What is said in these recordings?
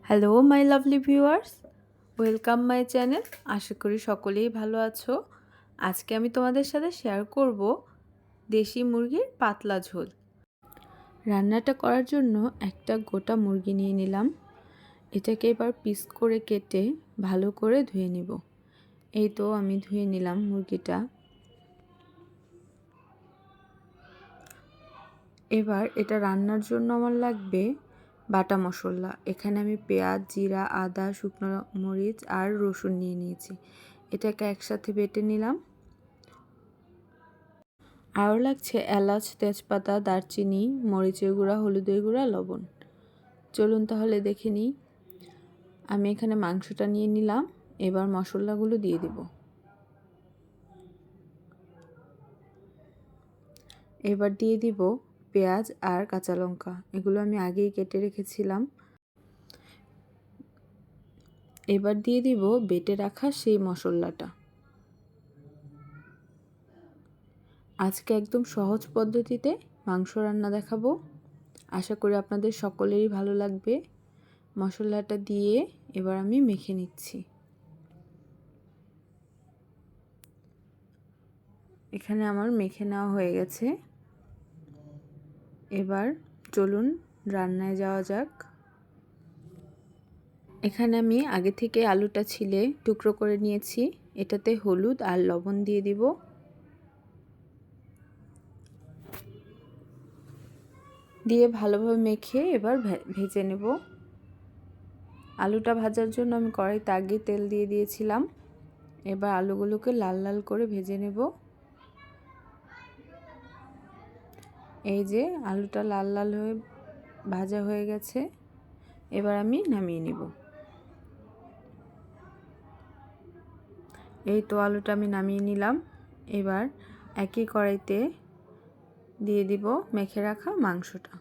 Hello my lovely viewers, welcome my channel. আশা করি সকলেই ভালো আছো। আজকে আমি তোমাদের সাথে শেয়ার করব দেশি মুরগির পাতলা ঝোল। রান্নাটা করার জন্য একটা গোটা মুরগি নিয়ে নিলাম। এটাকে এবার পিস করে কেটে ভালো করে ধুয়ে নিব। এই তো আমি ধুয়ে নিলাম মুরগিটা। এবার এটা রান্নার জন্য আমার লাগবে বাটা মশলা। এখানে আমি পেঁয়াজ, জিরা, আদা, শুকনো মরিচ আর রসুন নিয়ে নিয়েছি। এটাকে একসাথে বেটে নিলাম। আরও লাগছে এলাচ, তেজপাতা, দারচিনি, মরিচের গুঁড়া, হলুদের গুঁড়া, লবণ। চলুন তাহলে দেখে নিই। আমি এখানে মাংসটা নিয়ে নিলাম। এবার মশলাগুলো দিয়ে দিব। এবার দিয়ে দিব পেঁয়াজ আর কাঁচা লঙ্কা। এগুলো আমি আগেই কেটে রেখেছিলাম। এবার দিয়ে দিব বেটে রাখা সেই মশলাটা। আজকে একদম সহজ পদ্ধতিতে মাংস রান্না দেখাবো। আশা করি আপনাদের সকলেরই ভালো লাগবে। মশলাটা দিয়ে এবার আমি মেখে নিচ্ছি। এখানে আমার মেখে নেওয়া হয়ে গেছে। এবার চলুন রান্নায় যাওয়া যাক। এখানে আমি আগে থেকে আলুটা ছিলে টুকরো করে নিয়েছি। এটাতে হলুদ আর লবণ দিয়ে দিব। দিয়ে ভালোভাবে মেখে এবার ভেজে নেব। আলুটা ভাজার জন্য আমি কড়াইতে আগে তেল দিয়ে দিয়েছিলাম। এবার আলুগুলোকে লাল লাল করে ভেজে নেব। এই যে আলুটা লাল লাল হয়ে ভাজা হয়ে গেছে। এবার আমি নামিয়ে নেব। এই তো আলুটা আমি নামিয়ে নিলাম। এবার একই কড়াইতে দিয়ে দিব মেখে রাখা মাংসটা।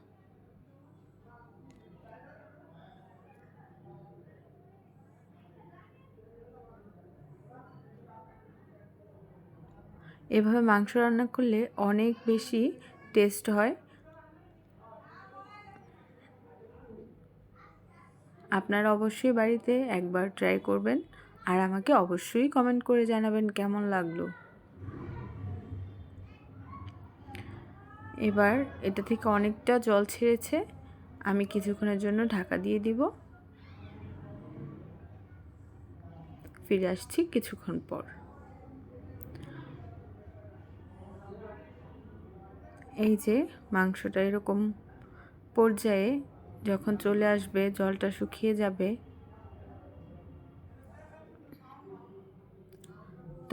এভাবে মাংস রান্না করলে অনেক বেশি টেস্ট হয়। আপনারা অবশ্যই বাড়িতে একবার ট্রাই করবেন আর আমাকে অবশ্যই কমেন্ট করে জানাবেন কেমন লাগলো। এবার এটা থেকে অনেকটা জল ছেড়েছে। আমি কিছুক্ষণের জন্য ঢাকা দিয়ে দিব। ফিরে আসছি কিছুক্ষণ পর। এই যে মাংসটা এরকম পর্যায়ে যখন চলে আসবে, জলটা শুকিয়ে যাবে,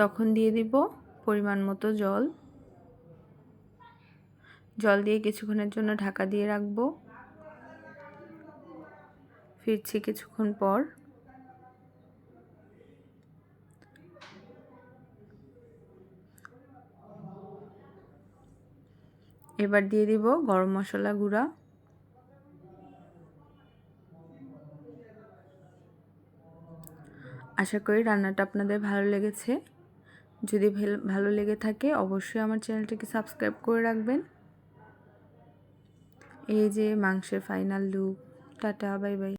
তখন দিয়ে দিব পরিমাণ মতো জল। জল দিয়ে কিছুক্ষণের জন্য ঢাকা দিয়ে রাখবো। ফিরছি কিছুক্ষণ পর। এবার দিয়ে দিব গরম মশলা গুঁড়া। আশা করি রান্নাটা আপনাদের ভালো লেগেছে। যদি ভালো লেগে থাকে অবশ্যই আমার চ্যানেলটিকে সাবস্ক্রাইব করে রাখবেন। এই যে মাংসের final look. Tata, bye bye.